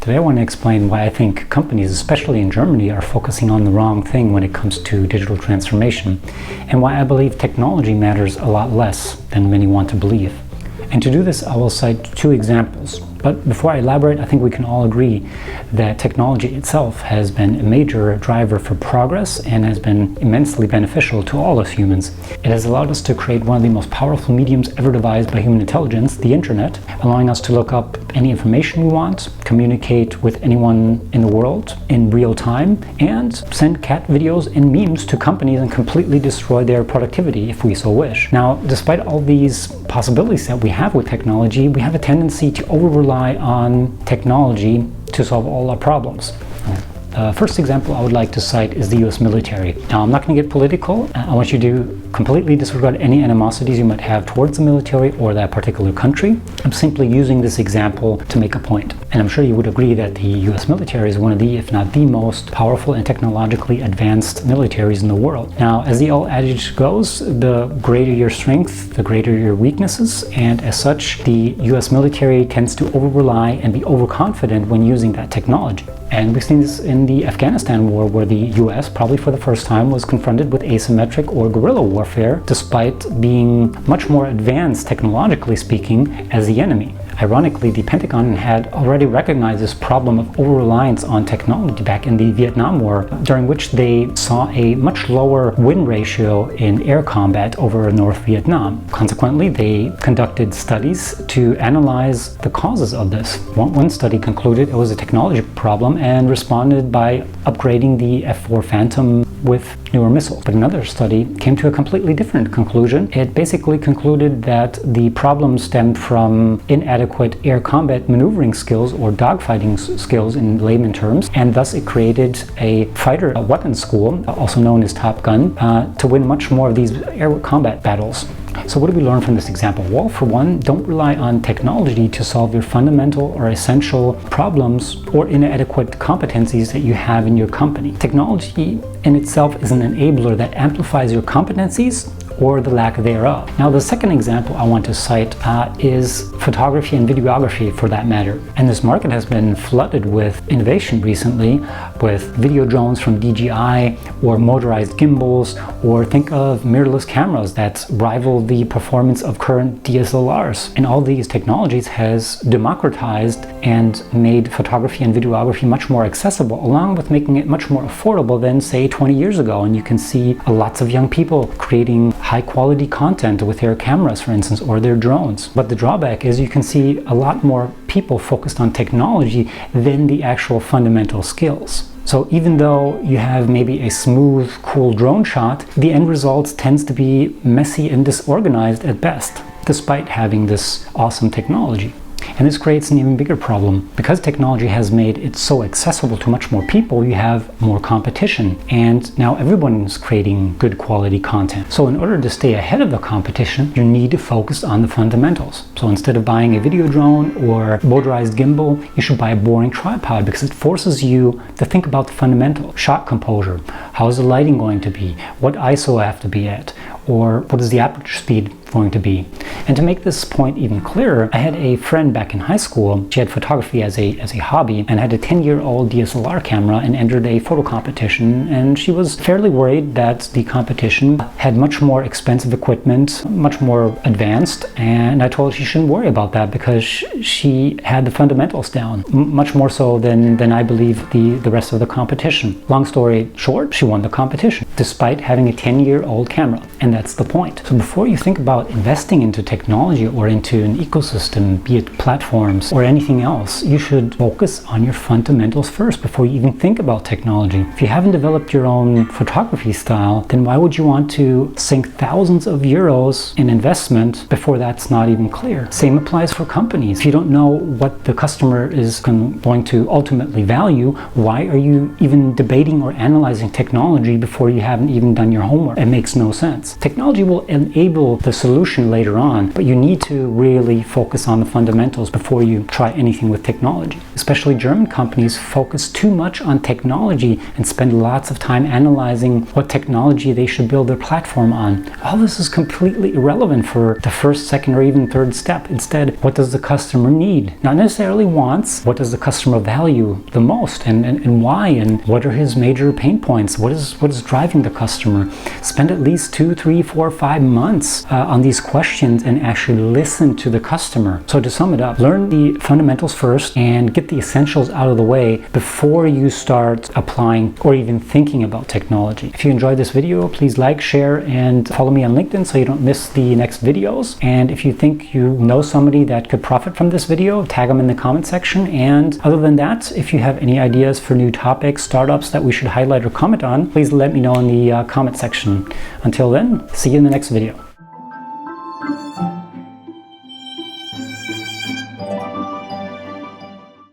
Today I want to explain why I think companies, especially in Germany, are focusing on the wrong thing when it comes to digital transformation, and why I believe technology matters a lot less than many want to believe. And to do this, I will cite two examples. But before I elaborate, I think we can all agree that technology itself has been a major driver for progress and has been immensely beneficial to all us humans. It has allowed us to create one of the most powerful mediums ever devised by human intelligence, the internet, allowing us to look up any information we want, communicate with anyone in the world in real time, and send cat videos and memes to companies and completely destroy their productivity if we so wish. Now, despite all these possibilities that we have with technology, we have a tendency to over-rely on technology to solve all our problems. The first example I would like to cite is the US military. Now, I'm not going to get political. I want you to completely disregard any animosities you might have towards the military or that particular country. I'm simply using this example to make a point. And I'm sure you would agree that the US military is one of the, if not the most powerful and technologically advanced militaries in the world. Now, as the old adage goes, the greater your strength, the greater your weaknesses, and as such, the US military tends to over-rely and be overconfident when using that technology. And we've seen this in the Afghanistan war, where the US, probably for the first time, was confronted with asymmetric or guerrilla warfare, despite being much more advanced, technologically speaking, as the enemy. Ironically, the Pentagon had already recognized this problem of over-reliance on technology back in the Vietnam War, during which they saw a much lower win ratio in air combat over North Vietnam. Consequently, they conducted studies to analyze the causes of this. One study concluded it was a technology problem and responded by upgrading the F-4 Phantom with newer missiles. But another study came to a completely different conclusion. It basically concluded that the problem stemmed from inadequate air combat maneuvering skills, or dogfighting skills in layman terms, and thus it created a fighter weapons school, also known as Top Gun, to win much more of these air combat battles. So what do we learn from this example? Well, for one, don't rely on technology to solve your fundamental or essential problems or inadequate competencies that you have in your company. Technology in itself is an enabler that amplifies your competencies or the lack thereof. Now, the second example I want to cite is photography and videography, for that matter. And this market has been flooded with innovation recently, with video drones from DJI, or motorized gimbals, or think of mirrorless cameras that rival the performance of current DSLRs. And all these technologies has democratized and made photography and videography much more accessible, along with making it much more affordable than, say, 20 years ago. And you can see lots of young people creating high-quality content with their cameras, for instance, or their drones. But the drawback is you can see a lot more people focused on technology than the actual fundamental skills. So even though you have maybe a smooth, cool drone shot, the end result tends to be messy and disorganized at best, despite having this awesome technology. And this creates an even bigger problem. Because technology has made it so accessible to much more people, you have more competition. And now everyone's creating good quality content. So in order to stay ahead of the competition, you need to focus on the fundamentals. So instead of buying a video drone or motorized gimbal, you should buy a boring tripod, because it forces you to think about the fundamental. Shot composure. How is the lighting going to be? What ISO I have to be at? Or what is the aperture speed going to be? And to make this point even clearer, I had a friend back in high school. She had photography as a hobby and had a 10-year-old DSLR camera and entered a photo competition, and she was fairly worried that the competition had much more expensive equipment, much more advanced, and I told her she shouldn't worry about that because she had the fundamentals down, much more so than I believe the rest of the competition. Long story short, she won the competition despite having a 10-year-old camera, and that's the point. So before you think about investing into technology or into an ecosystem, be it platforms or anything else, you should focus on your fundamentals first before you even think about technology. If you haven't developed your own photography style, then why would you want to sink thousands of euros in investment before that's not even clear? Same applies for companies. If you don't know what the customer is going to ultimately value, why are you even debating or analyzing technology before you haven't even done your homework? It makes no sense. Technology will enable the solution later on, on. But you need to really focus on the fundamentals before you try anything with technology. Especially German companies focus too much on technology and spend lots of time analyzing what technology they should build their platform on. All this is completely irrelevant for the first, second, or even third step. Instead, what does the customer need? Not necessarily wants. What does the customer value the most, and why, and what are his major pain points? What is driving the customer? Spend at least 2, 3, 4, 5 months on these questions and actually listen to the customer. So to sum it up, learn the fundamentals first and get the essentials out of the way before you start applying or even thinking about technology. If you enjoyed this video, please like, share, and follow me on LinkedIn so you don't miss the next videos. And if you think you know somebody that could profit from this video, tag them in the comment section. And other than that, if you have any ideas for new topics, startups that we should highlight or comment on, please let me know in the comment section. Until then, see you in the next video.